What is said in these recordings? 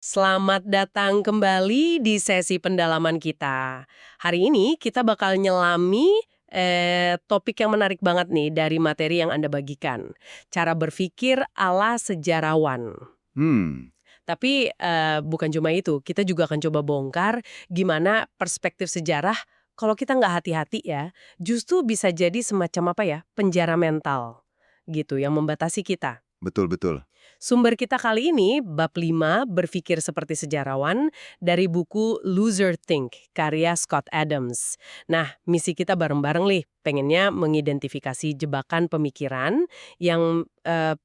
Selamat datang kembali di sesi pendalaman kita. Hari ini kita bakal nyelami topik yang menarik banget nih dari materi yang Anda bagikan. Cara berpikir ala sejarawan. Hmm, Tapi bukan cuma itu, kita juga akan coba bongkar gimana perspektif sejarah kalau kita nggak hati-hati ya, justru bisa jadi semacam apa ya, penjara mental gitu yang membatasi kita. betul-betul. Sumber kita kali ini, bab 5, Berpikir Seperti Sejarawan, dari buku Loser Think, karya Scott Adams. Nah, misi kita bareng-bareng nih, pengennya mengidentifikasi jebakan pemikiran yang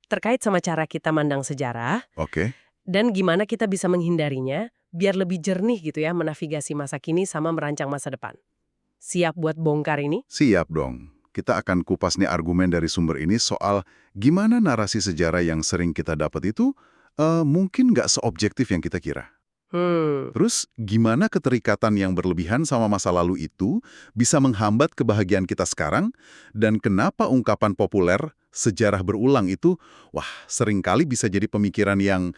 terkait sama cara kita mandang sejarah, Oke, dan gimana kita bisa menghindarinya, biar lebih jernih gitu ya, menavigasi masa kini sama merancang masa depan. Siap buat bongkar ini? siap dong. Kita akan kupas nih argumen dari sumber ini soal gimana narasi sejarah yang sering kita dapat itu mungkin nggak seobjektif yang kita kira. Hmm. Terus, gimana keterikatan yang berlebihan sama masa lalu itu bisa menghambat kebahagiaan kita sekarang, dan kenapa ungkapan populer sejarah berulang itu, wah, seringkali bisa jadi pemikiran yang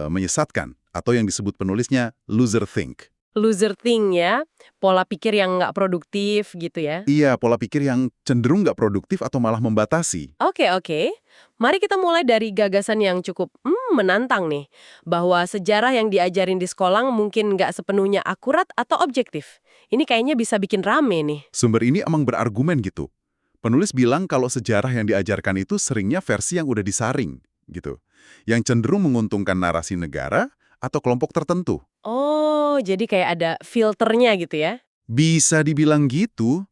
menyesatkan, atau yang disebut penulisnya loser think. Loser thing ya, pola pikir yang nggak produktif gitu ya. Iya, pola pikir yang cenderung nggak produktif atau malah membatasi. Oke, oke. Mari kita mulai dari gagasan yang cukup menantang nih. Bahwa sejarah yang diajarin di sekolah mungkin nggak sepenuhnya akurat atau objektif. Ini kayaknya bisa bikin rame nih. Sumber ini emang berargumen gitu. Penulis bilang kalau sejarah yang diajarkan itu seringnya versi yang udah disaring, gitu. Yang cenderung menguntungkan narasi negara atau kelompok tertentu. Oh, jadi kayak ada filternya gitu ya? Bisa dibilang gitu.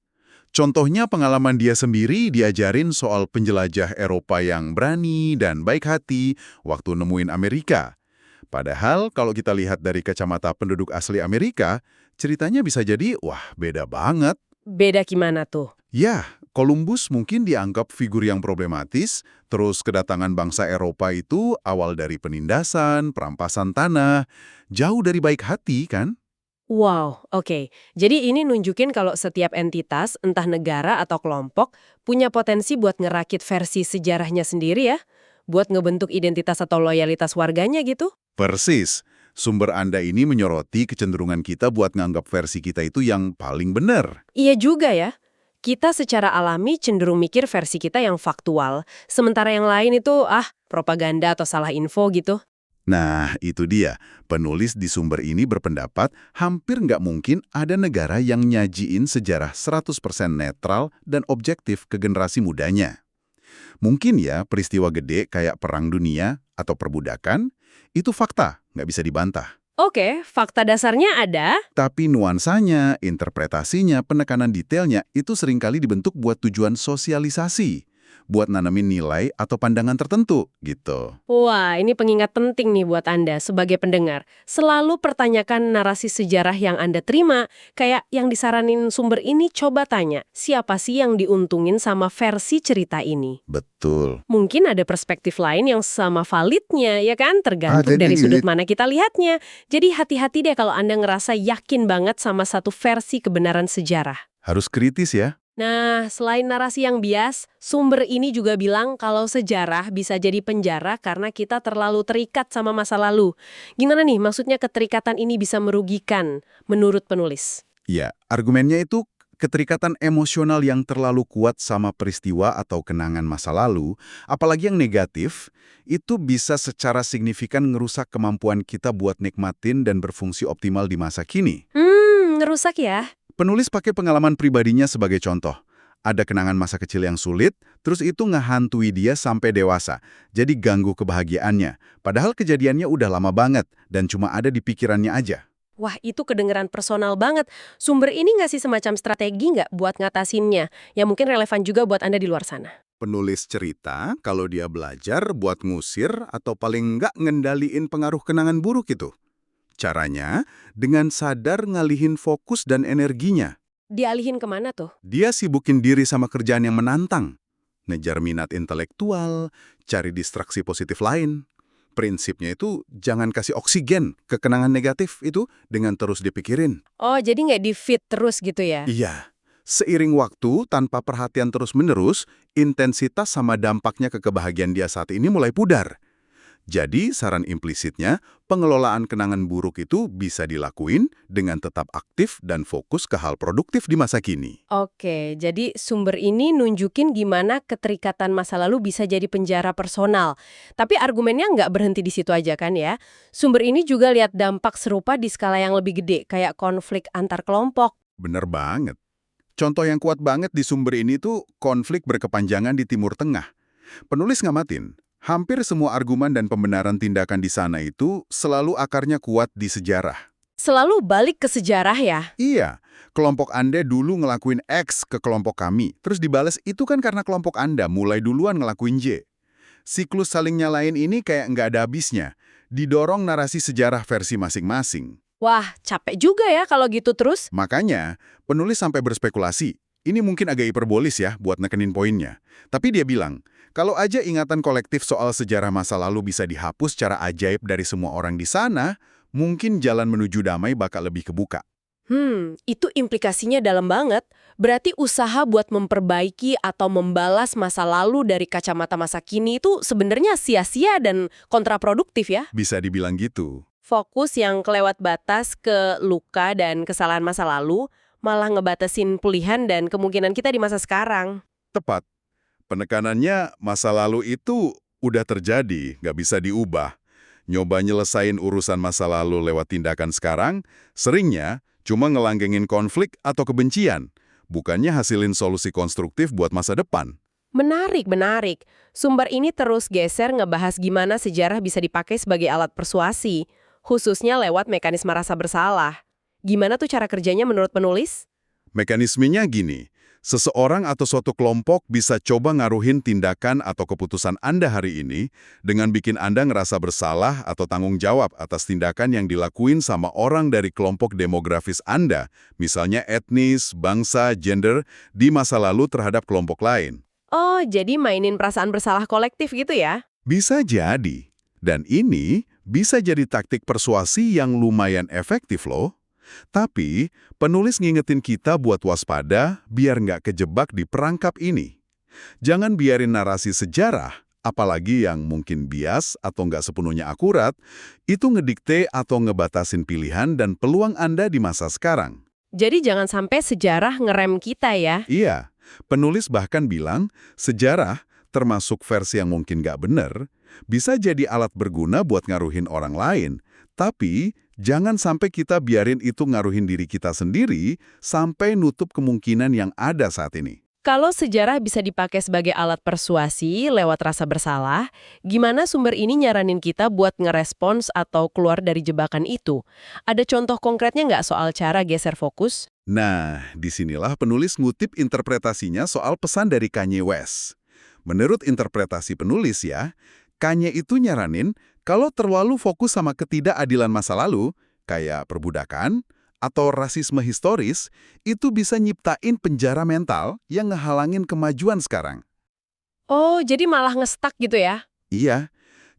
Contohnya pengalaman dia sendiri diajarin soal penjelajah Eropa yang berani dan baik hati waktu nemuin Amerika. Padahal kalau kita lihat dari kacamata penduduk asli Amerika, ceritanya bisa jadi, wah, beda banget. Beda gimana tuh? Ya, Columbus mungkin dianggap figur yang problematis, terus kedatangan bangsa Eropa itu awal dari penindasan, perampasan tanah, jauh dari baik hati kan? Wow, oke. Jadi ini nunjukin kalau setiap entitas, entah negara atau kelompok, punya potensi buat ngerakit versi sejarahnya sendiri ya? Buat ngebentuk identitas atau loyalitas warganya gitu? Persis. Sumber Anda ini menyoroti kecenderungan kita buat nganggap versi kita itu yang paling benar. Iya juga ya. Kita secara alami cenderung mikir versi kita yang faktual, sementara yang lain itu, propaganda atau salah info gitu. Nah, itu dia. Penulis di sumber ini berpendapat hampir nggak mungkin ada negara yang nyajiin sejarah 100% netral dan objektif ke generasi mudanya. Mungkin ya peristiwa gede kayak Perang Dunia atau perbudakan, itu fakta, nggak bisa dibantah. Oke, fakta dasarnya ada. Tapi nuansanya, interpretasinya, penekanan detailnya itu seringkali dibentuk buat tujuan sosialisasi, buat nanamin nilai atau pandangan tertentu, gitu. Wah, ini pengingat penting nih buat Anda sebagai pendengar. Selalu pertanyakan narasi sejarah yang Anda terima, kayak yang disaranin sumber ini coba tanya, siapa sih yang diuntungin sama versi cerita ini? Betul. Mungkin ada perspektif lain yang sama validnya, ya kan? Tergantung Jadi dari sudut mana kita lihatnya. Jadi hati-hati deh kalau Anda ngerasa yakin banget sama satu versi kebenaran sejarah. harus kritis ya. Nah, selain narasi yang bias, sumber ini juga bilang kalau sejarah bisa jadi penjara karena kita terlalu terikat sama masa lalu. Gimana nih, maksudnya keterikatan ini bisa merugikan menurut penulis? Ya, argumennya itu keterikatan emosional yang terlalu kuat sama peristiwa atau kenangan masa lalu, apalagi yang negatif, itu bisa secara signifikan ngerusak kemampuan kita buat nikmatin dan berfungsi optimal di masa kini. Ngerusak ya? Penulis pakai pengalaman pribadinya sebagai contoh. Ada kenangan masa kecil yang sulit, terus itu ngehantui dia sampai dewasa. Jadi ganggu kebahagiaannya. Padahal kejadiannya udah lama banget dan cuma ada di pikirannya aja. Wah, itu kedengeran personal banget. Sumber ini ngasih semacam strategi nggak buat ngatasinnya? Yang mungkin relevan juga buat Anda di luar sana. Penulis cerita kalau dia belajar buat ngusir atau paling nggak ngendaliin pengaruh kenangan buruk itu. Caranya, dengan sadar ngalihin fokus dan energinya. Dialihin kemana tuh? Dia sibukin diri sama kerjaan yang menantang. Ngejar minat intelektual, cari distraksi positif lain. Prinsipnya itu jangan kasih oksigen ke kenangan negatif itu dengan terus dipikirin. Oh, jadi nggak di-feed terus gitu ya? Iya, seiring waktu tanpa perhatian terus-menerus, intensitas sama dampaknya ke kebahagiaan dia saat ini mulai pudar. Jadi, saran implisitnya, pengelolaan kenangan buruk itu bisa dilakuin dengan tetap aktif dan fokus ke hal produktif di masa kini. Oke, jadi sumber ini nunjukin gimana keterikatan masa lalu bisa jadi penjara personal. Tapi argumennya nggak berhenti di situ aja kan ya. Sumber ini juga lihat dampak serupa di skala yang lebih gede, kayak konflik antar kelompok. Bener banget. Contoh yang kuat banget di sumber ini tuh konflik berkepanjangan di Timur Tengah. Penulis ngamatin, hampir semua argumen dan pembenaran tindakan di sana itu selalu akarnya kuat di sejarah. Selalu balik ke sejarah ya. Iya, kelompok Anda dulu ngelakuin X ke kelompok kami, terus dibales itu kan karena kelompok Anda mulai duluan ngelakuin Y. Siklus saling nyalain ini kayak nggak ada habisnya, didorong narasi sejarah versi masing-masing. Wah, capek juga ya kalau gitu terus. Makanya, penulis sampai berspekulasi. Ini mungkin agak hiperbolis ya buat nekenin poinnya. Tapi dia bilang, kalau aja ingatan kolektif soal sejarah masa lalu bisa dihapus secara ajaib dari semua orang di sana, mungkin jalan menuju damai bakal lebih kebuka. Itu implikasinya dalam banget. Berarti usaha buat memperbaiki atau membalas masa lalu dari kacamata masa kini itu sebenarnya sia-sia dan kontraproduktif ya. Bisa dibilang gitu. Fokus yang kelewat batas ke luka dan kesalahan masa lalu malah ngebatasin pulihan dan kemungkinan kita di masa sekarang. Tepat. Penekanannya masa lalu itu udah terjadi, nggak bisa diubah. Nyoba nyelesain urusan masa lalu lewat tindakan sekarang, seringnya cuma ngelanggengin konflik atau kebencian, bukannya hasilin solusi konstruktif buat masa depan. Menarik, menarik. Sumber ini terus geser ngebahas gimana sejarah bisa dipakai sebagai alat persuasi, khususnya lewat mekanisme rasa bersalah. Gimana tuh cara kerjanya menurut penulis? Mekanismenya gini, seseorang atau suatu kelompok bisa coba ngaruhin tindakan atau keputusan Anda hari ini dengan bikin Anda ngerasa bersalah atau tanggung jawab atas tindakan yang dilakuin sama orang dari kelompok demografis Anda, misalnya etnis, bangsa, gender, di masa lalu terhadap kelompok lain. Oh, jadi mainin perasaan bersalah kolektif gitu ya? Bisa jadi. Dan ini bisa jadi taktik persuasi yang lumayan efektif loh. Tapi, penulis ngingetin kita buat waspada biar nggak kejebak di perangkap ini. Jangan biarin narasi sejarah, apalagi yang mungkin bias atau nggak sepenuhnya akurat, itu ngedikte atau ngebatasin pilihan dan peluang Anda di masa sekarang. Jadi jangan sampai sejarah ngerem kita ya? Iya, penulis bahkan bilang, sejarah, termasuk versi yang mungkin nggak benar, bisa jadi alat berguna buat ngaruhin orang lain, tapi jangan sampai kita biarin itu ngaruhin diri kita sendiri sampai nutup kemungkinan yang ada saat ini. Kalau sejarah bisa dipakai sebagai alat persuasi lewat rasa bersalah, gimana sumber ini nyaranin kita buat ngerespons atau keluar dari jebakan itu? Ada contoh konkretnya nggak soal cara geser fokus? Nah, disinilah penulis ngutip interpretasinya soal pesan dari Kanye West. Menurut interpretasi penulis ya, Kanye itu nyaranin kalau terlalu fokus sama ketidakadilan masa lalu, kayak perbudakan atau rasisme historis, itu bisa nyiptain penjara mental yang ngehalangin kemajuan sekarang. Oh, jadi malah ngestak gitu ya? Iya,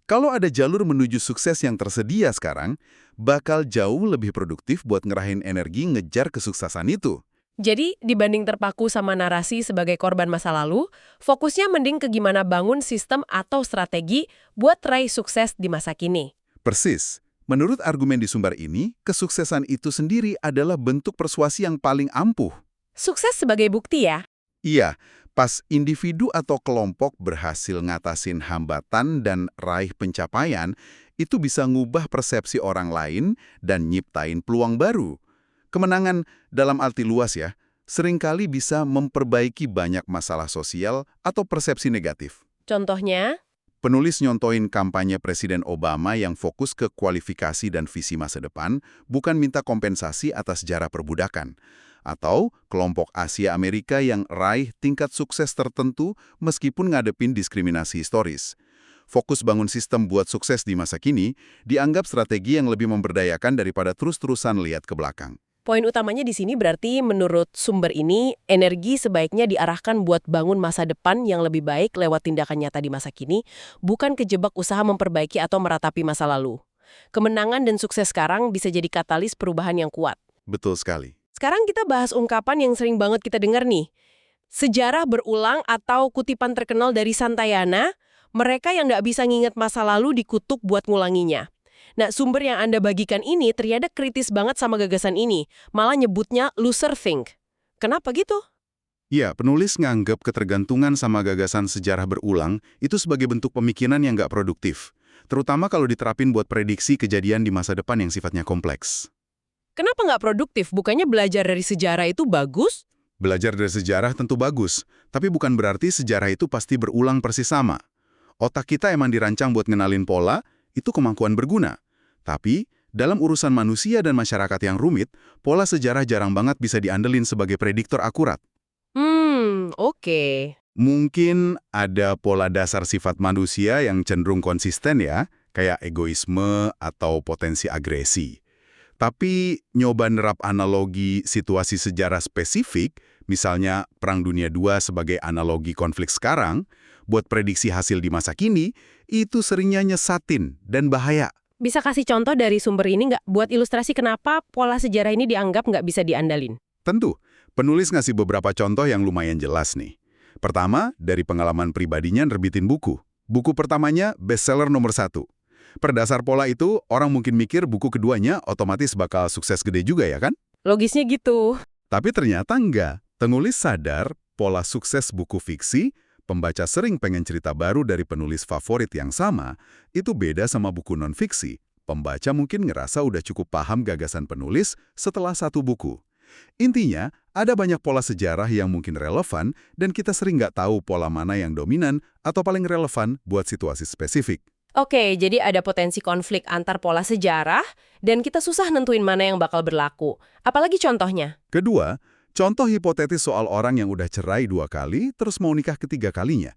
kalau ada jalur menuju sukses yang tersedia sekarang, bakal jauh lebih produktif buat ngerahin energi ngejar kesuksesan itu. Jadi, dibanding terpaku sama narasi sebagai korban masa lalu, fokusnya mending ke gimana bangun sistem atau strategi buat raih sukses di masa kini. Persis. Menurut argumen di sumber ini, kesuksesan itu sendiri adalah bentuk persuasi yang paling ampuh. Sukses sebagai bukti ya? Iya, pas individu atau kelompok berhasil ngatasin hambatan dan raih pencapaian, itu bisa ngubah persepsi orang lain dan nyiptain peluang baru. Kemenangan dalam arti luas ya, seringkali bisa memperbaiki banyak masalah sosial atau persepsi negatif. Contohnya? Penulis nyontoin kampanye Presiden Obama yang fokus ke kualifikasi dan visi masa depan, bukan minta kompensasi atas sejarah perbudakan. Atau kelompok Asia Amerika yang raih tingkat sukses tertentu meskipun ngadepin diskriminasi historis. Fokus bangun sistem buat sukses di masa kini dianggap strategi yang lebih memberdayakan daripada terus-terusan lihat ke belakang. Poin utamanya di sini berarti menurut sumber ini, energi sebaiknya diarahkan buat bangun masa depan yang lebih baik lewat tindakan nyata di masa kini, bukan kejebak usaha memperbaiki atau meratapi masa lalu. Kemenangan dan sukses sekarang bisa jadi katalis perubahan yang kuat. Betul sekali. Sekarang kita bahas ungkapan yang sering banget kita dengar nih. Sejarah berulang atau kutipan terkenal dari Santayana, Mereka yang nggak bisa nginget masa lalu dikutuk buat ngulanginya. Nah, sumber yang Anda bagikan ini ternyata kritis banget sama gagasan ini, malah nyebutnya loser think. Kenapa gitu? Ya, penulis nganggap ketergantungan sama gagasan sejarah berulang itu sebagai bentuk pemikiran yang nggak produktif, terutama kalau diterapin buat prediksi kejadian di masa depan yang sifatnya kompleks. Kenapa nggak produktif? Bukannya belajar dari sejarah itu bagus? Belajar dari sejarah tentu bagus, tapi bukan berarti sejarah itu pasti berulang persis sama. Otak kita emang dirancang buat ngenalin pola, itu kemampuan berguna. Tapi, dalam urusan manusia dan masyarakat yang rumit, pola sejarah jarang banget bisa diandelin sebagai prediktor akurat. Oke. Mungkin ada pola dasar sifat manusia yang cenderung konsisten ya, kayak egoisme atau potensi agresi. Tapi nyoba nerap analogi situasi sejarah spesifik, misalnya Perang Dunia II sebagai analogi konflik sekarang, buat prediksi hasil di masa kini, itu seringnya nyesatin dan bahaya. Bisa kasih contoh dari sumber ini nggak buat ilustrasi kenapa pola sejarah ini dianggap nggak bisa diandalin? Tentu, penulis ngasih beberapa contoh yang lumayan jelas nih. Pertama, dari pengalaman pribadinya nerbitin buku. Buku pertamanya bestseller nomor 1. Berdasar pola itu, orang mungkin mikir buku keduanya otomatis bakal sukses gede juga ya kan? Logisnya gitu. Tapi ternyata enggak. Penulis sadar pola sukses buku fiksi, pembaca sering pengen cerita baru dari penulis favorit yang sama, itu beda sama buku non-fiksi. Pembaca mungkin ngerasa udah cukup paham gagasan penulis setelah satu buku. Intinya, ada banyak pola sejarah yang mungkin relevan dan kita sering nggak tahu pola mana yang dominan atau paling relevan buat situasi spesifik. Oke, jadi ada potensi konflik antar pola sejarah dan kita susah nentuin mana yang bakal berlaku. Apalagi contohnya? Kedua, contoh hipotetis soal orang yang udah cerai 2 kali terus mau nikah ketiga kalinya.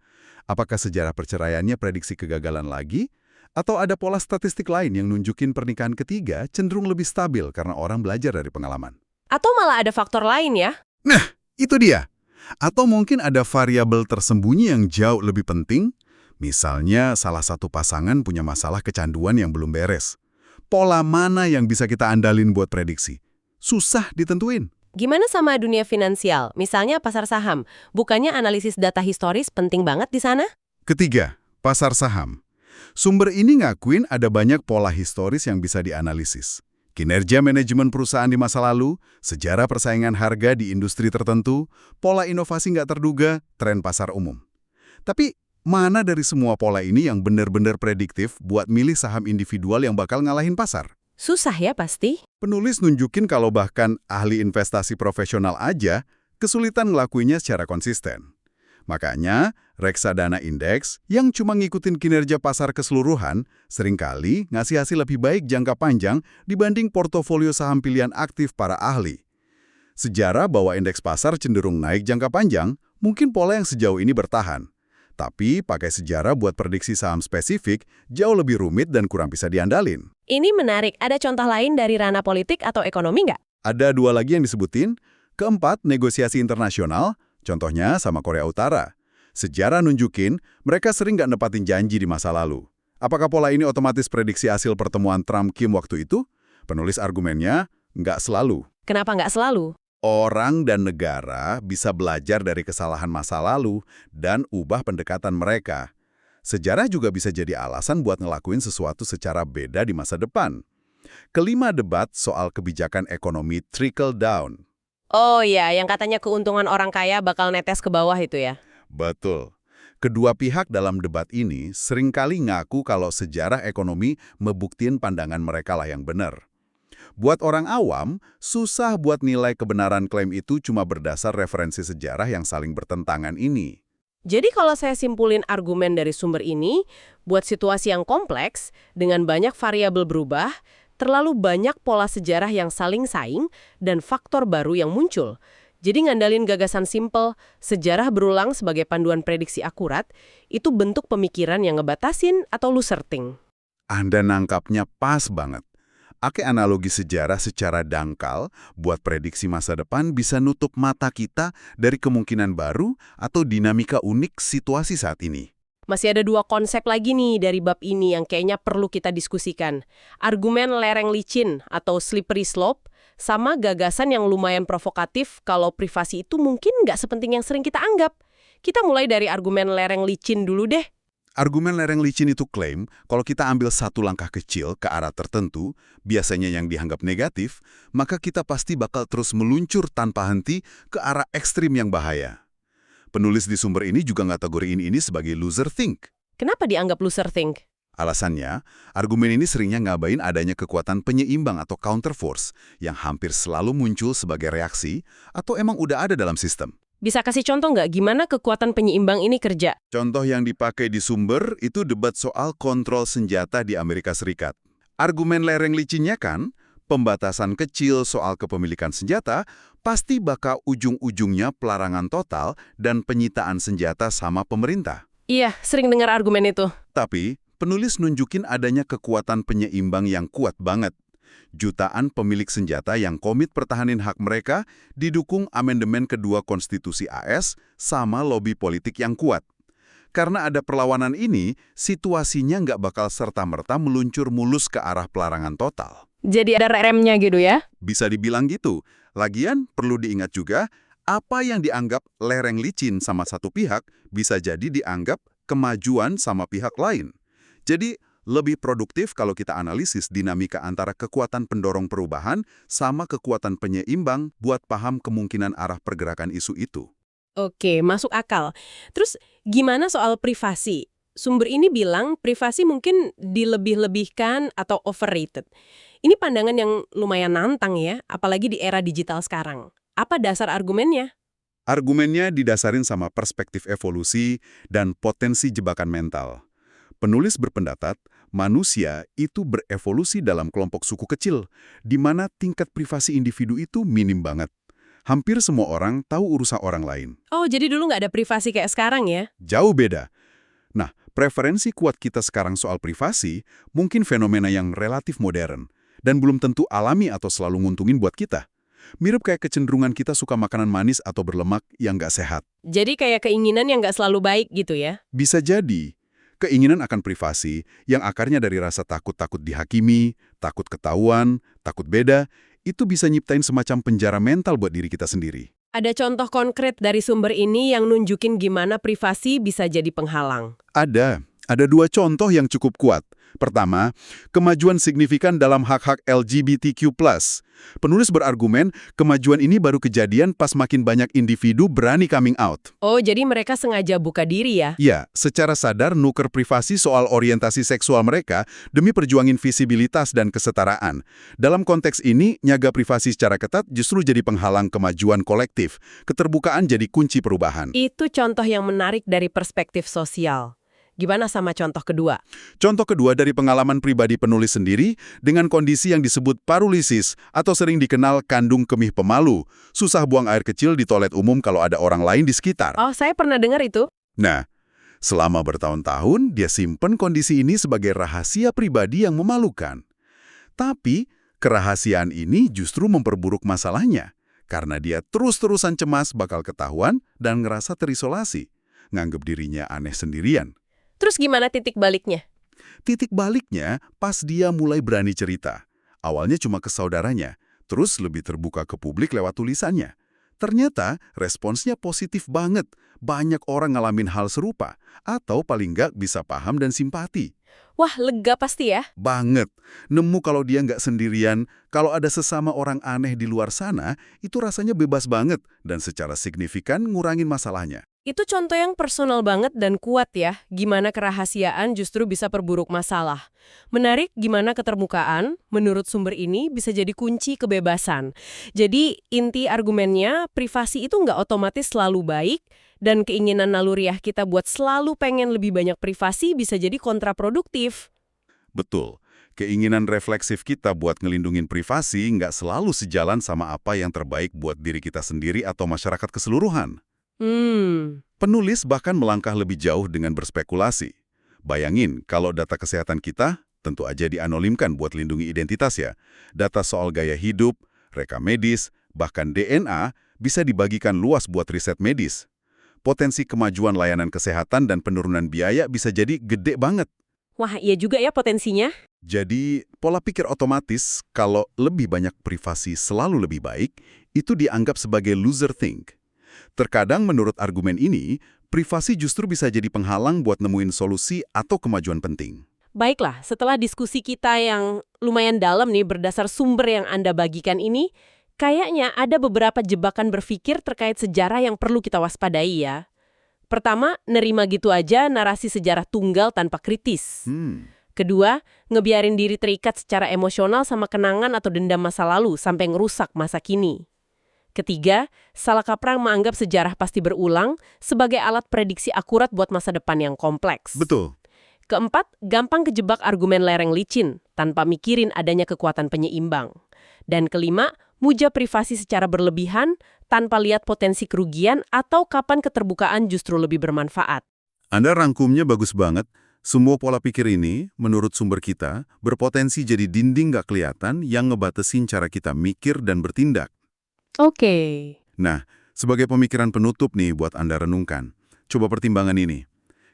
Apakah sejarah perceraiannya prediksi kegagalan lagi? Atau ada pola statistik lain yang nunjukin pernikahan ketiga cenderung lebih stabil karena orang belajar dari pengalaman? Atau malah ada faktor lain ya? Nah, itu dia. Atau mungkin ada variabel tersembunyi yang jauh lebih penting. Misalnya, salah satu pasangan punya masalah kecanduan yang belum beres. Pola mana yang bisa kita andalin buat prediksi? Susah ditentuin. Gimana sama dunia finansial? Misalnya pasar saham. Bukannya analisis data historis penting banget di sana? Ketiga, pasar saham. Sumber ini ngakuin ada banyak pola historis yang bisa dianalisis. Kinerja manajemen perusahaan di masa lalu, sejarah persaingan harga di industri tertentu, pola inovasi nggak terduga, tren pasar umum. Tapi, mana dari semua pola ini yang benar-benar prediktif buat milih saham individual yang bakal ngalahin pasar? Susah ya pasti. Penulis nunjukin kalau bahkan ahli investasi profesional aja kesulitan ngelakuinya secara konsisten. Makanya, reksadana indeks yang cuma ngikutin kinerja pasar keseluruhan seringkali ngasih hasil lebih baik jangka panjang dibanding portofolio saham pilihan aktif para ahli. Sejarah bahwa indeks pasar cenderung naik jangka panjang, mungkin pola yang sejauh ini bertahan. Tapi pakai sejarah buat prediksi saham spesifik jauh lebih rumit dan kurang bisa diandalin. Ini menarik. Ada contoh lain dari ranah politik atau ekonomi nggak? Ada 2 lagi yang disebutin. Keempat, negosiasi internasional, contohnya sama Korea Utara. Sejarah nunjukin mereka sering nggak nepatin janji di masa lalu. Apakah pola ini otomatis prediksi hasil pertemuan Trump-Kim waktu itu? Penulis argumennya, nggak selalu. Kenapa nggak selalu? Orang dan negara bisa belajar dari kesalahan masa lalu dan ubah pendekatan mereka. Sejarah juga bisa jadi alasan buat ngelakuin sesuatu secara beda di masa depan. Kelima, debat soal kebijakan ekonomi trickle down. Oh iya, yang katanya keuntungan orang kaya bakal netes ke bawah itu ya? Betul. Kedua pihak dalam debat ini seringkali ngaku kalau sejarah ekonomi membuktiin pandangan mereka lah yang benar. Buat orang awam, susah buat nilai kebenaran klaim itu cuma berdasar referensi sejarah yang saling bertentangan ini. Jadi kalau saya simpulin argumen dari sumber ini, buat situasi yang kompleks, dengan banyak variabel berubah, terlalu banyak pola sejarah yang saling saing, dan faktor baru yang muncul. Jadi ngandalin gagasan simpel, sejarah berulang sebagai panduan prediksi akurat, itu bentuk pemikiran yang ngebatasin atau loser think. Anda nangkapnya pas banget. Pakai analogi sejarah secara dangkal buat prediksi masa depan bisa nutup mata kita dari kemungkinan baru atau dinamika unik situasi saat ini. Masih ada 2 konsep lagi nih dari bab ini yang kayaknya perlu kita diskusikan. Argumen lereng licin atau slippery slope, sama gagasan yang lumayan provokatif kalau privasi itu mungkin nggak sepenting yang sering kita anggap. Kita mulai dari argumen lereng licin dulu deh. Argumen lereng licin itu klaim kalau kita ambil satu langkah kecil ke arah tertentu, biasanya yang dianggap negatif, maka kita pasti bakal terus meluncur tanpa henti ke arah ekstrim yang bahaya. Penulis di sumber ini juga ngategoriin ini sebagai loser think. Kenapa dianggap loser think? Alasannya, argumen ini seringnya ngabain adanya kekuatan penyeimbang atau counterforce yang hampir selalu muncul sebagai reaksi atau emang udah ada dalam sistem. Bisa kasih contoh nggak gimana kekuatan penyeimbang ini kerja? Contoh yang dipakai di sumber itu debat soal kontrol senjata di Amerika Serikat. Argumen lereng licinnya kan, pembatasan kecil soal kepemilikan senjata pasti bakal ujung-ujungnya pelarangan total dan penyitaan senjata sama pemerintah. Iya, sering dengar argumen itu. Tapi, penulis nunjukin adanya kekuatan penyeimbang yang kuat banget. Jutaan pemilik senjata yang komit pertahanin hak mereka didukung amandemen kedua konstitusi AS sama lobi politik yang kuat. Karena ada perlawanan ini, situasinya nggak bakal serta-merta meluncur mulus ke arah pelarangan total. Jadi ada remnya gitu ya? Bisa dibilang gitu. Lagian, perlu diingat juga, apa yang dianggap lereng licin sama satu pihak bisa jadi dianggap kemajuan sama pihak lain. Jadi, lebih produktif kalau kita analisis dinamika antara kekuatan pendorong perubahan sama kekuatan penyeimbang buat paham kemungkinan arah pergerakan isu itu. Oke, masuk akal. Terus gimana soal privasi? Sumber ini bilang privasi mungkin dilebih-lebihkan atau overrated. Ini pandangan yang lumayan nantang ya, apalagi di era digital sekarang. Apa dasar argumennya? Argumennya didasarin sama perspektif evolusi dan potensi jebakan mental. Penulis berpendapat, manusia itu berevolusi dalam kelompok suku kecil, di mana tingkat privasi individu itu minim banget. Hampir semua orang tahu urusan orang lain. Oh, jadi dulu nggak ada privasi kayak sekarang ya? Jauh beda. Nah, preferensi kuat kita sekarang soal privasi mungkin fenomena yang relatif modern, dan belum tentu alami atau selalu nguntungin buat kita. Mirip kayak kecenderungan kita suka makanan manis atau berlemak yang nggak sehat. Jadi kayak keinginan yang nggak selalu baik gitu ya? Bisa jadi. Keinginan akan privasi yang akarnya dari rasa takut-takut dihakimi, takut ketahuan, takut beda, itu bisa nyiptain semacam penjara mental buat diri kita sendiri. Ada contoh konkret dari sumber ini yang nunjukin gimana privasi bisa jadi penghalang. Ada dua contoh yang cukup kuat. Pertama, kemajuan signifikan dalam hak-hak LGBTQ+. Penulis berargumen, kemajuan ini baru kejadian pas makin banyak individu berani coming out. Oh, jadi mereka sengaja buka diri ya? Ya, secara sadar nuker privasi soal orientasi seksual mereka demi perjuangin visibilitas dan kesetaraan. Dalam konteks ini, nyaga privasi secara ketat justru jadi penghalang kemajuan kolektif. Keterbukaan jadi kunci perubahan. Itu contoh yang menarik dari perspektif sosial. Gimana sama contoh kedua? Contoh kedua dari pengalaman pribadi penulis sendiri dengan kondisi yang disebut parulisis atau sering dikenal kandung kemih pemalu, susah buang air kecil di toilet umum kalau ada orang lain di sekitar. Oh, saya pernah dengar itu. Nah, selama bertahun-tahun dia simpen kondisi ini sebagai rahasia pribadi yang memalukan. Tapi, kerahasiaan ini justru memperburuk masalahnya karena dia terus-terusan cemas bakal ketahuan dan ngerasa terisolasi, nganggep dirinya aneh sendirian. Terus gimana titik baliknya? Titik baliknya pas dia mulai berani cerita. Awalnya cuma ke saudaranya, terus lebih terbuka ke publik lewat tulisannya. Ternyata responsnya positif banget. Banyak orang ngalamin hal serupa, atau paling nggak bisa paham dan simpati. Wah, lega pasti ya? Banget. Nemu kalau dia nggak sendirian, kalau ada sesama orang aneh di luar sana, itu rasanya bebas banget dan secara signifikan ngurangin masalahnya. Itu contoh yang personal banget dan kuat ya, gimana kerahasiaan justru bisa perburuk masalah. Menarik gimana keterbukaan, menurut sumber ini, bisa jadi kunci kebebasan. Jadi, inti argumennya, privasi itu nggak otomatis selalu baik, dan keinginan naluriah kita buat selalu pengen lebih banyak privasi bisa jadi kontraproduktif. Betul. Keinginan refleksif kita buat ngelindungin privasi nggak selalu sejalan sama apa yang terbaik buat diri kita sendiri atau masyarakat keseluruhan. Penulis bahkan melangkah lebih jauh dengan berspekulasi. Bayangin kalau data kesehatan kita tentu aja dianonimkan buat lindungi identitas ya. Data soal gaya hidup, rekam medis, bahkan DNA bisa dibagikan luas buat riset medis. Potensi kemajuan layanan kesehatan dan penurunan biaya bisa jadi gede banget. Wah, iya juga ya potensinya. Jadi, pola pikir otomatis kalau lebih banyak privasi selalu lebih baik, itu dianggap sebagai loser think. Terkadang menurut argumen ini, privasi justru bisa jadi penghalang buat nemuin solusi atau kemajuan penting. Baiklah, setelah diskusi kita yang lumayan dalam nih berdasar sumber yang Anda bagikan ini, kayaknya ada beberapa jebakan berpikir terkait sejarah yang perlu kita waspadai ya. Pertama, nerima gitu aja narasi sejarah tunggal tanpa kritis. Kedua, ngebiarin diri terikat secara emosional sama kenangan atau dendam masa lalu sampai ngerusak masa kini. Ketiga, salah kaprah menganggap sejarah pasti berulang sebagai alat prediksi akurat buat masa depan yang kompleks. Betul. Keempat, gampang kejebak argumen lereng licin tanpa mikirin adanya kekuatan penyeimbang. Dan kelima, muja privasi secara berlebihan tanpa lihat potensi kerugian atau kapan keterbukaan justru lebih bermanfaat. Anda rangkumnya bagus banget. Semua pola pikir ini, menurut sumber kita, berpotensi jadi dinding nggak kelihatan yang ngebatasin cara kita mikir dan bertindak. Oke. Nah, sebagai pemikiran penutup nih buat Anda renungkan, coba pertimbangan ini.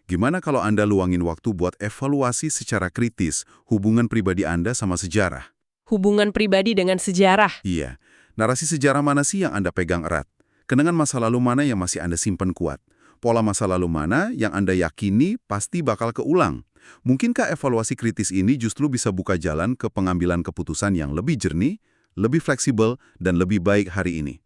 Gimana kalau Anda luangin waktu buat evaluasi secara kritis hubungan pribadi Anda sama sejarah? Hubungan pribadi dengan sejarah. Iya, narasi sejarah mana sih yang Anda pegang erat? Kenangan masa lalu mana yang masih Anda simpan kuat? Pola masa lalu mana yang Anda yakini pasti bakal keulang? Mungkinkah evaluasi kritis ini justru bisa buka jalan ke pengambilan keputusan yang lebih jernih, lebih fleksibel, dan lebih baik hari ini?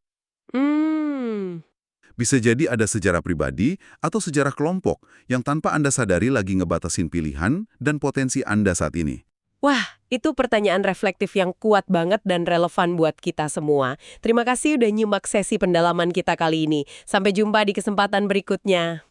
Bisa jadi ada sejarah pribadi atau sejarah kelompok yang tanpa Anda sadari lagi ngebatasin pilihan dan potensi Anda saat ini. Wah, itu pertanyaan reflektif yang kuat banget dan relevan buat kita semua. Terima kasih udah nyimak sesi pendalaman kita kali ini. Sampai jumpa di kesempatan berikutnya.